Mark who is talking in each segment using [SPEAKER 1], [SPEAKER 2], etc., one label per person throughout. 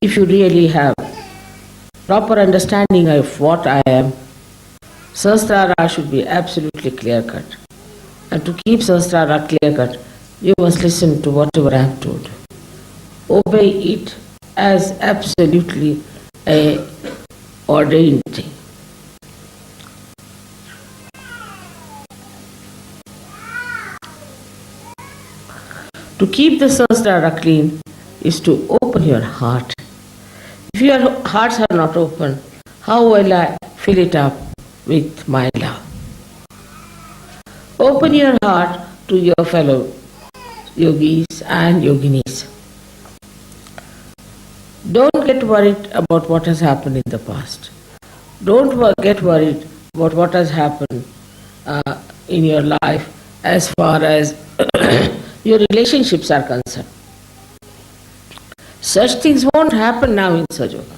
[SPEAKER 1] if you really have proper understanding of what I am, Sahasrara should be absolutely clear-cut. And to keep Sahasrara clear-cut, you must listen to whatever I have told. Obey it as absolutely a ordained thing. To keep the Sahasrara clean is to open your heart. If your hearts are not open, how will I fill it up with my love? Open your heart to your fellow yogis and yoginis. Don't get worried about what has happened in the past. Don't get worried about what has happened in your life as far as your relationships are concerned. Such things won't happen now in Sahaja Yoga.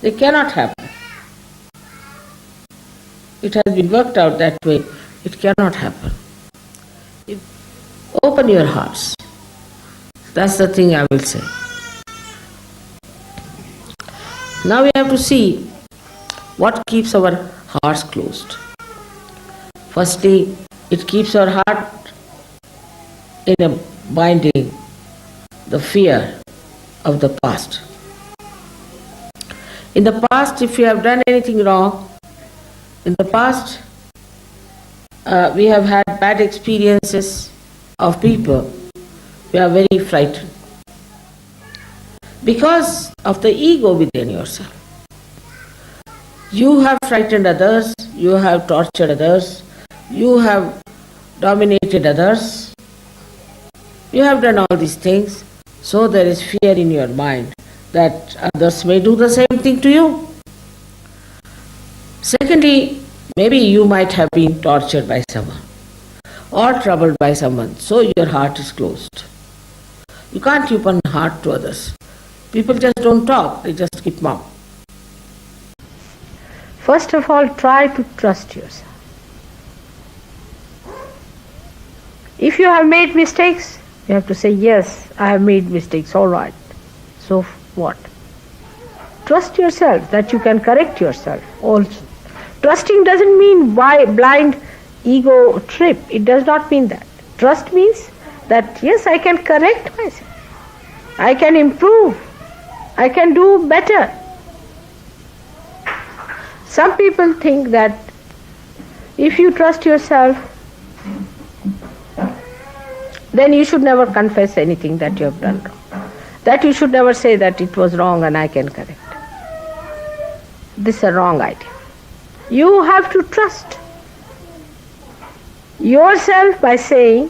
[SPEAKER 1] They cannot happen. It has been worked out that way. It cannot happen. Open your hearts. That's the thing I will say. Now we have to see what keeps our hearts closed. Firstly, it keeps our heart in a binding, the fear of the past. In the past, if you have done anything wrong, in the past, we have had bad experiences of people. We are very frightened because of the ego within yourself. You have frightened others, you have tortured others, you have dominated others, you have done all these things, so there is fear in your mind that others may do the same thing to you. Secondly, maybe you might have been tortured by someone or troubled by someone, so your heart is closed. You can't open heart to others. People just don't talk, they just keep mum. First of all, try to trust yourself. If you have made mistakes, you have to say, yes, I have made mistakes, all right. So what? Trust yourself that you can correct yourself also. Trusting doesn't mean blind ego trip. It does not mean that. Trust means that, yes, I can correct myself. I can improve. I can do better. Some people think that if you trust yourself, then you should never confess anything that you have done wrong. That you should never say that it was wrong and I can correct. This is a wrong idea. You have to trust yourself by saying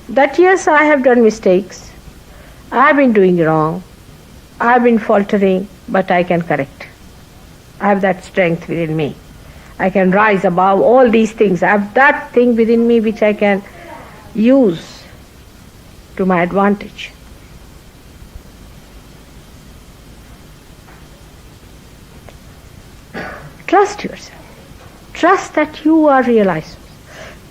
[SPEAKER 1] that yes, I have done mistakes, I have been doing wrong, I have been faltering, but I can correct. I have that strength within me. I can rise above all these things. I have that thing within me which I can use to my advantage. Trust yourself. Trust that you are realized.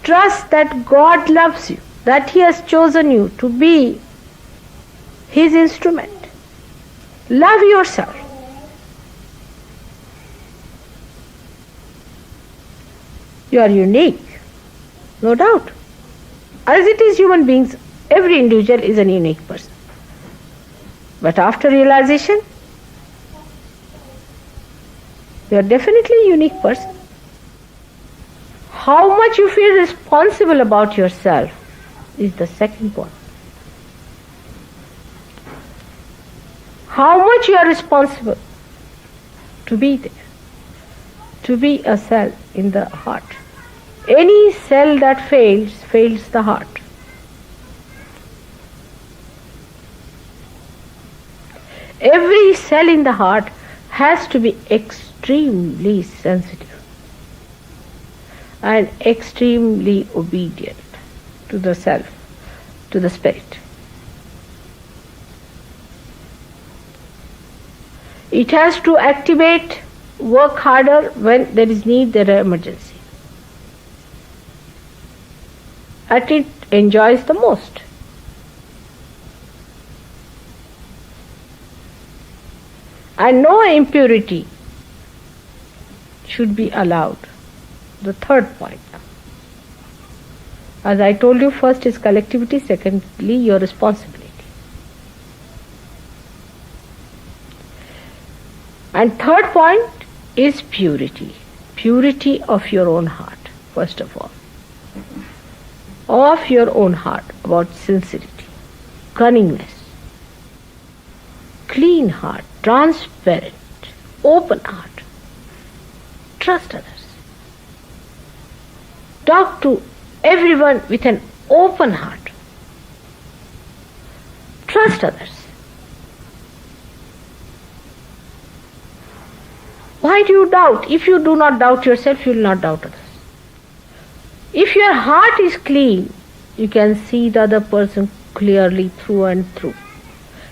[SPEAKER 1] Trust that God loves you, that He has chosen you to be His instrument. Love yourself. You are unique, no doubt. As it is human beings, every individual is a unique person. But after realization, you are definitely a unique person. How much you feel responsible about yourself is the second point. How much you are responsible to be there, to be a cell in the heart. Any cell that fails the heart. Every cell in the heart has to be extremely sensitive and extremely obedient to the self, to the spirit. It has to activate, work harder when there is need, there are emergency. And it enjoys the most. And no impurity should be allowed. The third point now. As I told you, first is collectivity, secondly your responsibility. And third point is purity. Purity of your own heart, first of all. Of your own heart, about sincerity, cunningness, clean heart, transparent, open heart. Trust others. Talk to everyone with an open heart. Trust others. Why do you doubt? If you do not doubt yourself, you will not doubt others. If your heart is clean, you can see the other person clearly through and through.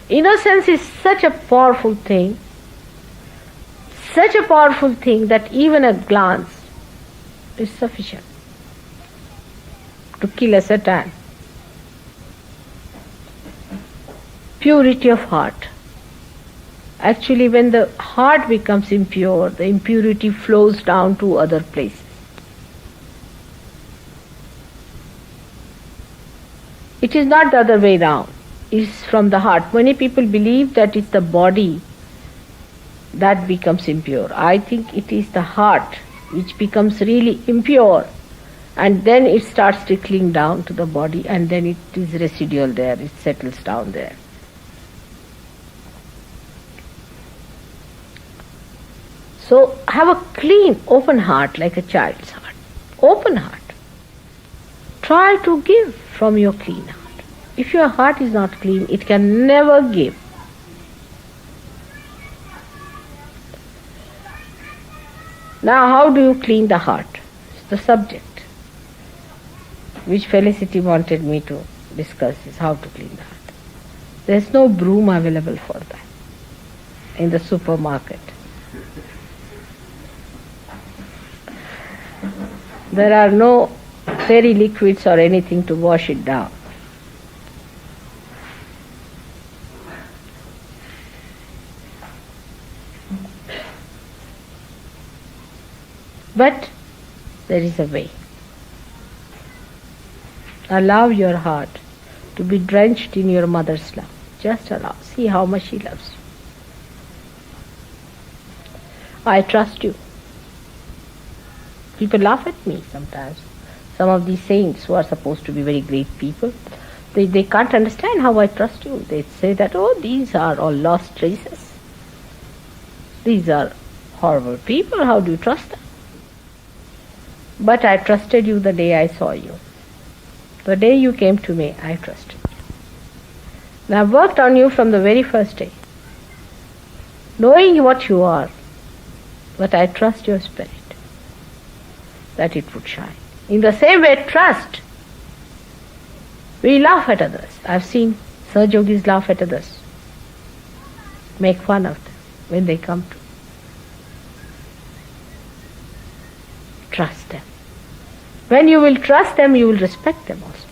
[SPEAKER 1] Innocence is such a powerful thing that even a glance is sufficient to kill a Satan. Purity of heart. Actually, when the heart becomes impure, the impurity flows down to other places. It is not the other way round. It is from the heart. Many people believe that it's the body that becomes impure. I think it is the heart which becomes really impure, and then it starts trickling down to the body, and then it is residual there, it settles down there. So have a clean, open heart like a child's heart. Open heart. Try to give from your clean heart. If your heart is not clean, it can never give. Now, how do you clean the heart? It's the subject which Felicity wanted me to discuss, is how to clean the heart. There is no broom available for that in the supermarket. There are no fairy liquids or anything to wash it down. But there is a way. Allow your heart to be drenched in your mother's love. Just allow. See how much she loves you. I trust you. People laugh at me sometimes. Some of these saints who are supposed to be very great people, they can't understand how I trust you. They say that, oh, these are all lost traces. These are horrible people. How do you trust them? But I trusted you the day I saw you. The day you came to me, I trusted you. And I've worked on you from the very first day, knowing what you are, but I trust your spirit, that it would shine. In the same way, trust. We laugh at others. I've seen Sahaja Yogis laugh at others, make fun of them when they come to. Trust them. When you will trust them, you will respect them also.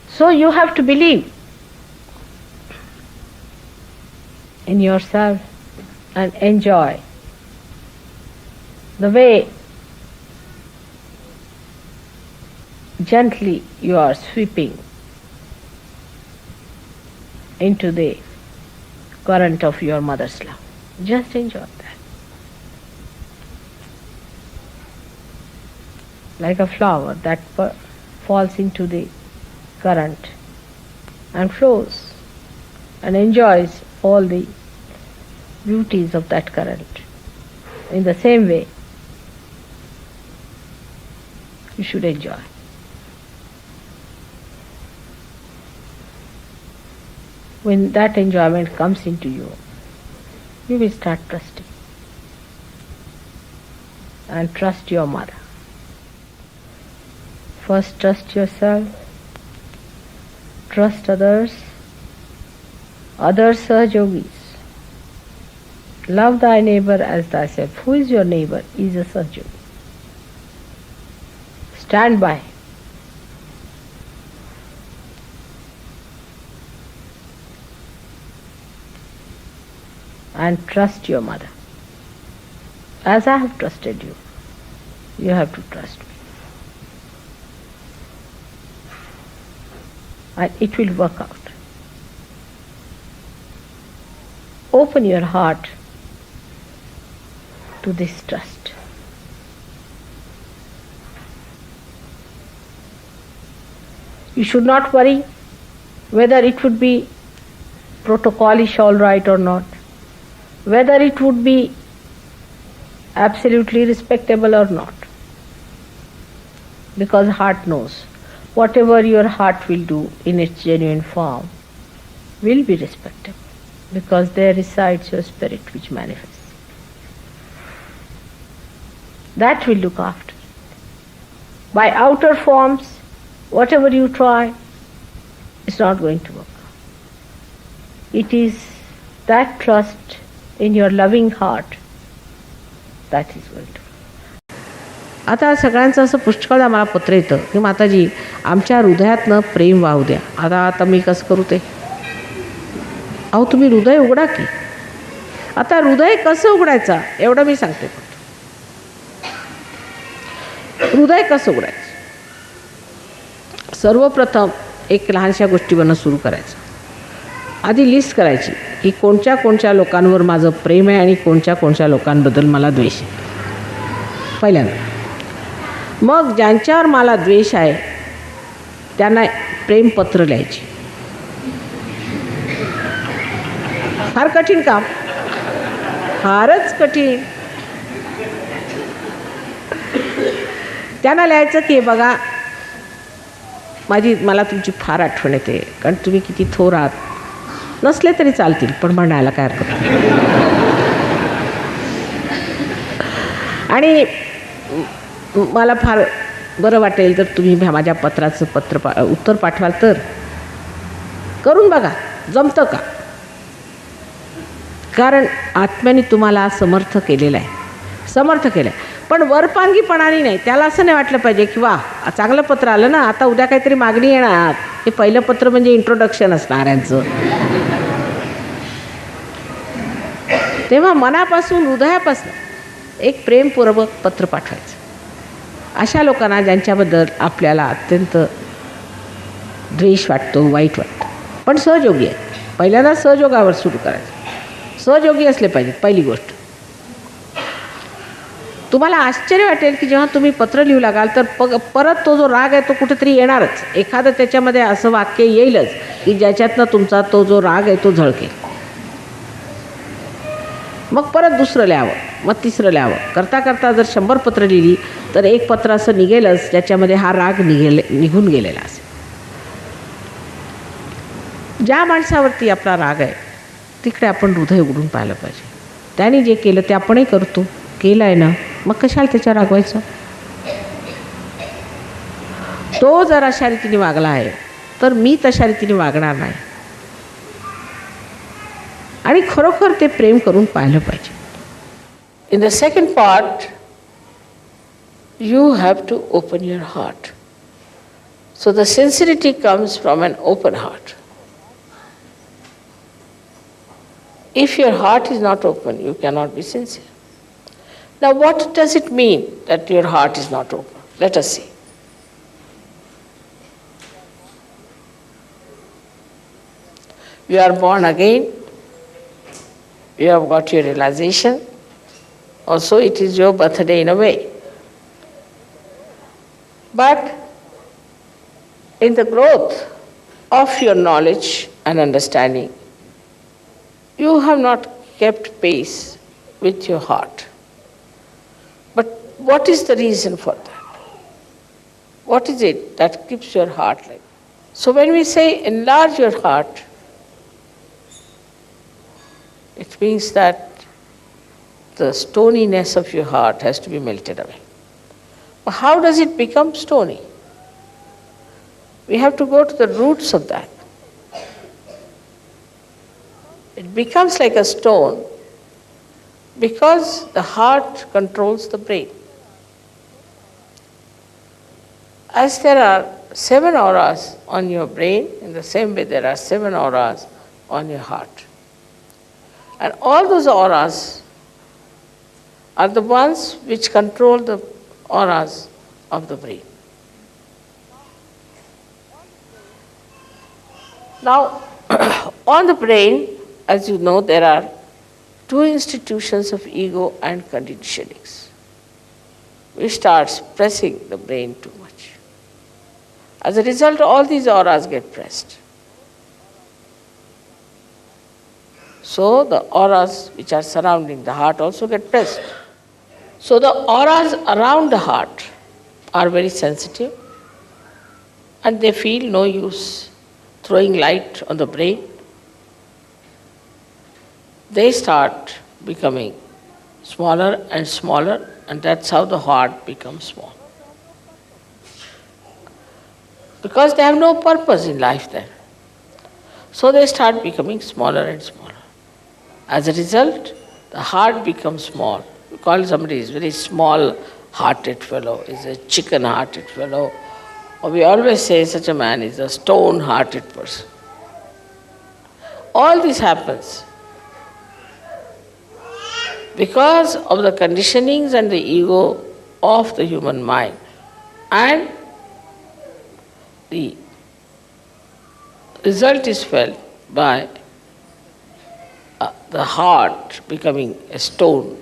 [SPEAKER 1] So you have to believe in yourself and enjoy the way gently you are sweeping into the current of your mother's love. Just enjoy that. Like a flower that falls into the current and flows and enjoys all the beauties of that current. In the same way, you should enjoy. When that enjoyment comes into you, you will start trusting. And trust your mother. First trust yourself, trust others, other Sahaja Yogis. Love thy neighbor as thyself. Who is your neighbor? He is a Sahaja Yogi. Stand by. and trust your mother. As I have trusted you, you have to trust me. And it will work out. Open your heart to this trust. You should not worry whether it would be protocolish all right or not, whether it would be absolutely respectable or not. Because heart knows. Whatever your heart will do in its genuine form will be respectable, because there resides your spirit which manifests. That will look after. By outer forms, whatever you try, it's not going to work. It is that trust in your loving heart that is going to. आता सगळ्यांचं असं पुष्कळदा मला पत्र येतं की माताजी आमच्या हृदयातनं प्रेम वाहू द्या. आता मी कसं करू ते? अहो तुम्ही हृदय उघडा की. आता हृदय कसं उघडायचं एवढं मी सांगते. हृदय कसं उघडायचं? सर्वप्रथम एक लहानशा गोष्टीवरनं सुरू करायचं. आधी लिस्ट करायची की कोणत्या कोणत्या लोकांवर माझं प्रेम आहे आणि कोणत्या कोणत्या लोकांबद्दल मला द्वेष आहे. पहिल्यांदा मग ज्यांच्यावर मला द्वेष आहे त्यांना प्रेमपत्र लिहायची. फार कठीण काम, फारच कठीण. त्यांना लिहायचं की बघा मला तुमची फार आठवण येते, कारण तुम्ही किती थोर आहात. नसले तरी चालतील पण म्हणायला काय हरकत नाही. आणि मला फार बरं वाटेल तर तुम्ही माझ्या पत्राचं उत्तर पाठवाल तर. करून बघा जमतं का. कारण आत्म्याने तुम्हाला समर्थ केलेलं आहे. पण वरपांगीपणाने नाही. त्याला असं नाही वाटलं पाहिजे की वा चांगलं पत्र आलं ना, आता उद्या काहीतरी मागणी येणार. हे पहिलं पत्र म्हणजे इंट्रोडक्शन असणार यांचं. तेव्हा मनापासून हृदयापासून एक प्रेमपूर्वक पत्र पाठवायचं अशा लोकांना ज्यांच्याबद्दल आपल्याला अत्यंत द्वेष वाटतो, वाईट वाटतं, पण सहयोगी आहे. पहिल्यांदा सहयोगावर सुरू करायचं. सहयोगी असले पाहिजेत पहिली गोष्ट. तुम्हाला आश्चर्य वाटेल की जेव्हा तुम्ही पत्र लिहू लागाल तर परत तो जो राग आहे तो कुठेतरी येणारच. एखादं त्याच्यामध्ये असं वाक्य येईलच की ज्याच्यातनं तुमचा तो जो राग आहे तो झळकेल. मग परत दुसरं लिहावं, मग तिसरं लिहावं. करता करता जर 100 पत्र लिहिली तर एक पत्र असं निघेलच ज्याच्यामध्ये हा राग निघून गेलेला असेल. ज्या माणसावरती आपला राग आहे तिकडे आपण हृदय उघडून पाहिलं पाहिजे. त्याने जे केलं ते आपणही करतो, केलं आहे ना, मग कशाला त्याच्या रागवायचं. तो जर अशा रीतीने वागला आहे तर मी तशा रीतीने वागणार नाही. आणि खरोखर ते प्रेम करून पाहिलं पाहिजे. In the second part you have to open your heart. So the sincerity comes from an open heart. If your heart is not open, you cannot be sincere. Now, what does it mean that your heart is not open? Let us see. You are born again. You have got your realization. Also, it is your birthday in a way. But in the growth of your knowledge and understanding, you have not kept pace with your heart. But what is the reason for that? What is it that keeps your heart like? So when we say enlarge your heart, it means that the stoniness of your heart has to be melted away. But how does it become stony? We have to go to the roots of that. It becomes like a stone because the heart controls the brain. As there are 7 auras on your brain, in the same way there are 7 auras on your heart.
[SPEAKER 2] And all those auras are the ones which control the auras of the brain. Now, on the brain, as you know, there are two institutions of ego and conditionings, which starts pressing the brain too much. As a result, all these auras get pressed. So the auras which are surrounding the heart also get pressed. So the auras around the heart are very sensitive, and they feel no use throwing light on the brain. They start becoming smaller and smaller, and that's how the heart becomes small. Because they have no purpose in life then. So they start becoming smaller and smaller. As a result, the heart becomes small. We call somebody is very small-hearted fellow, is a chicken-hearted fellow. Or we always say such a man is a stone-hearted person. All this happens because of the conditionings and the ego of the human mind. And the result is felt by the heart becoming a stone,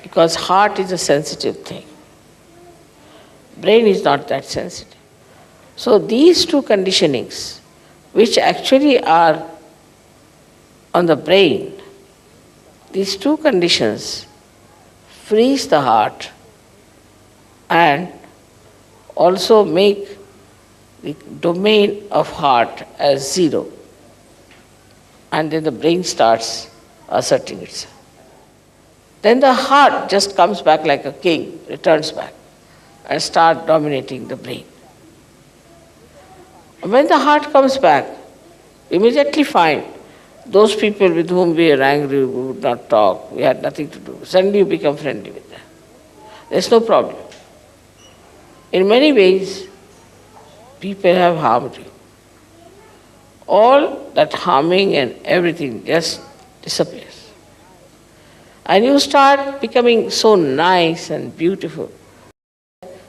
[SPEAKER 2] because heart is a sensitive thing. Brain is not that sensitive. So these two conditionings, which actually are on the brain, these two conditions freeze the heart and also make the domain of heart as zero. And then the brain starts asserting itself. Then the heart just comes back like a king, returns back, and starts dominating the brain. When the heart comes back, we immediately find those people with whom we were angry, we would not talk, we had nothing to do. Suddenly you become friendly with them. There's no problem. In many ways, people have harmed you. All that harming and everything just disappears. And you start becoming so nice and beautiful.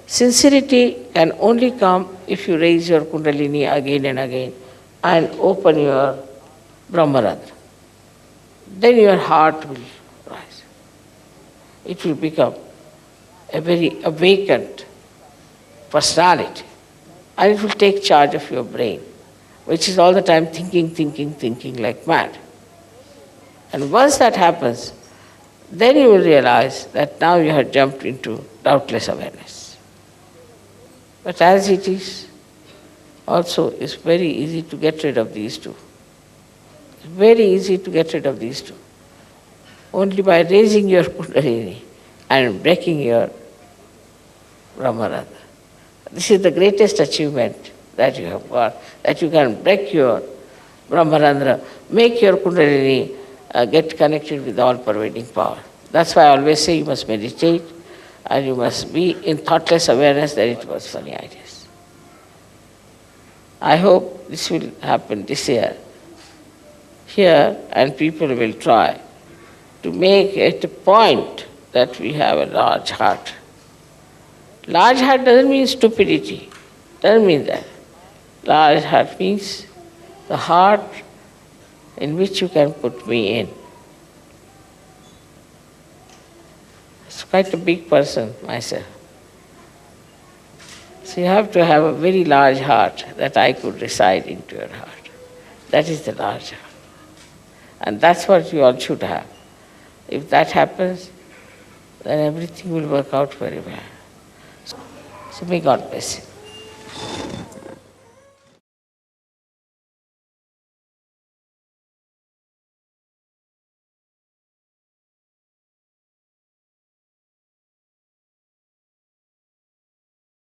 [SPEAKER 2] Sincerity can only come if you raise your Kundalini again and again and open your Brahmarandra. Then your heart will rise. It will become a very awakened personality. And it will take charge of your brain, which is all the time thinking like mad. And once that happens, then you will realize that now you have jumped into doubtless awareness. But as it is, also it's very easy to get rid of these two. It's very easy to get rid of these two. Only by raising your Kundalini and breaking your Brahmarandra. This is the greatest achievement that you have got, that you can break your Brahmarandra, make your Kundalini get connected with all-pervading power. That's why I always say you must meditate and you must be in thoughtless awareness that it was funny ideas. I hope this will happen this year here, and people will try to make it a point that we have a large heart. Large heart doesn't mean stupidity, doesn't mean that. Large heart means the heart in which you can put me in. It's quite a big person, myself. So you have to have a very large heart that I could reside into your heart. That is the large heart. And that's what you all should have. If that happens, then everything will work out very well. So may God bless you.